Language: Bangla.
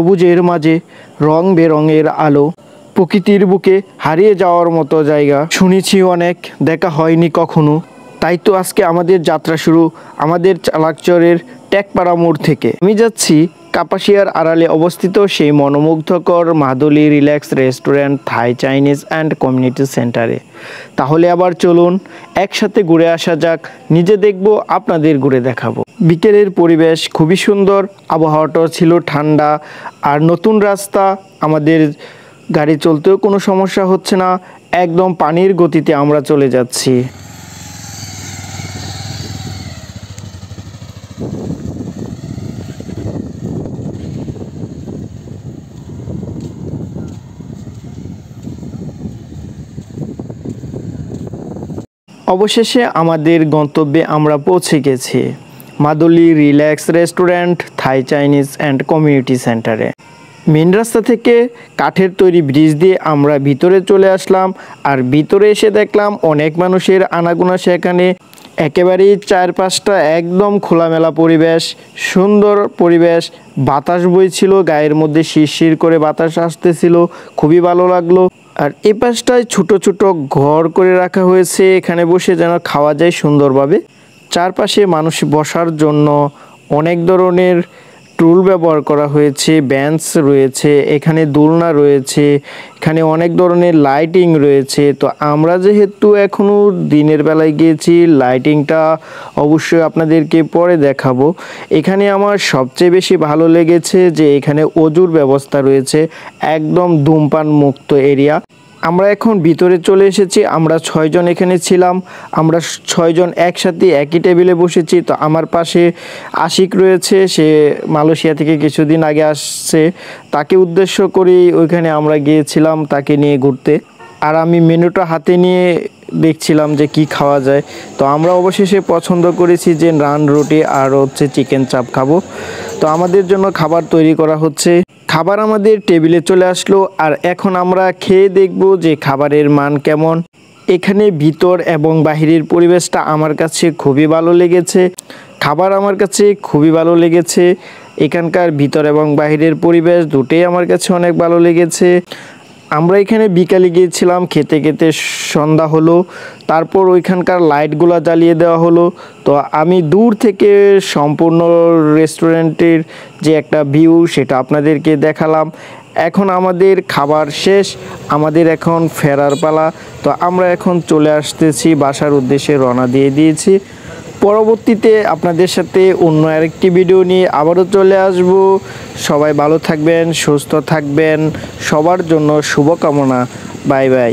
সবুজের মাঝে রং বেরঙের আলো, প্রকৃতির বুকে হারিয়ে যাওয়ার মতো জায়গা। শুনেছি অনেক, দেখা হয়নি কখনো। তাই তো আজকে আমাদের যাত্রা শুরু আমাদের চালাকচরের টেকপাড়া মোড় থেকে। আমি যাচ্ছি কাপাসিয়ার আড়ালে অবস্থিত সেই মনোমুগ্ধকর Maduli relax restaurant, Thai, Chinese and community সেন্টারে। তাহলে আবার চলুন একসাথে ঘুরে আসা যাক। নিজে দেখব, আপনাদের ঘুরে দেখাবো। বিকেলের পরিবেশ খুবই সুন্দর, আবহাওয়াটাও ছিল ঠান্ডা, আর নতুন রাস্তা, আমাদের গাড়ি চলতেও কোনো সমস্যা হচ্ছে না। একদম পানির গতিতে আমরা চলে যাচ্ছি। অবশেষে আমাদের গন্তব্যে আমরা পৌঁছে গেছি, Maduli relax restaurant, Thai, Chinese and community সেন্টারে। মেন রাস্তা থেকে কাঠের তৈরি ব্রিজ দিয়ে আমরা ভিতরে চলে আসলাম, আর ভিতরে এসে দেখলাম অনেক মানুষের আনাগোনা। সেখানে একেবারেই চারপাশটা একদম খোলামেলা পরিবেশ, সুন্দর পরিবেশ, বাতাস বইছিল, গায়ের মধ্যে শিরশির করে বাতাস আসতেছিল, খুবই ভালো লাগলো। আর এই পাশটায় ছোট ছোট ঘর করে রাখা হয়েছে, এখানে বসে যেন খাওয়া যায় সুন্দরভাবে। চারপাশে মানুষ বসার জন্য অনেক ধরনের টুল ব্যবহার করা হয়েছে, বেঞ্চ রয়েছে, এখানে দোলনা রয়েছে, এখানে অনেক ধরনের লাইটিং রয়েছে। তো আমরা যেহেতু এখনও দিনের বেলায় গিয়েছি, লাইটিংটা অবশ্যই আপনাদেরকে পরে দেখাবো। এখানে আমার সবচেয়ে বেশি ভালো লেগেছে যে এখানে অজুর ব্যবস্থা রয়েছে, একদম ধূমপান মুক্ত এরিয়া। আমরা এখন ভিতরে চলে এসেছি, আমরা 6 জন এখানে ছিলাম, আমরা 6 জন একসাথে একই টেবিলে বসেছি। তো আমার পাশে আশিক রয়েছে, সে মালয়েশিয়া থেকে কিছুদিন আগে আসছে, তাকে উদ্দেশ্য করেই ওইখানে আমরা গিয়েছিলাম তাকে নিয়ে ঘুরতে। আর আমি মেনুটা হাতে নিয়ে দেখছিলাম যে কি খাওয়া যায়। তো আমরা অবশেষে পছন্দ করেছি যে নান, রুটি আর হচ্ছে চিকেন চাপ খাবো। তো আমাদের জন্য খাবার তৈরি করা হচ্ছে, খাবার আমাদের টেবিলে চলে আসলো, আর এখন আমরা খেয়ে দেখব যে খাবারের মান কেমন। এখানে ভিতর এবং বাহিরের পরিবেশটা আমার কাছে খুবই ভালো লেগেছে, খাবার আমার কাছে খুবই ভালো লেগেছে। এখানকার ভিতর এবং বাহিরের পরিবেশ দুটোই আমার কাছে অনেক ভালো লেগেছে। আমরা এখানে বিকালে গিয়েছিলাম, খেতে খেতে সন্ধ্যা হলো, তারপর ওইখানকার লাইটগুলো জ্বালিয়ে দেওয়া হলো। তো আমি দূর থেকে সম্পূর্ণ রেস্টুরেন্টের যে একটা ভিউ সেটা আপনাদেরকে দেখালাম। এখন আমাদের খাবার শেষ, আমাদের এখন ফেরার পালা। তো আমরা এখন চলে আসতেছি বাসার উদ্দেশ্যে, রওনা দিয়ে দিয়েছি। পরবর্তীতে আপনাদের সাথে অন্য আরেকটি ভিডিও নিয়ে আবারও চলে আসব। সবাই ভালো থাকবেন, সুস্থ থাকবেন, সবার জন্য শুভকামনা। Bye bye.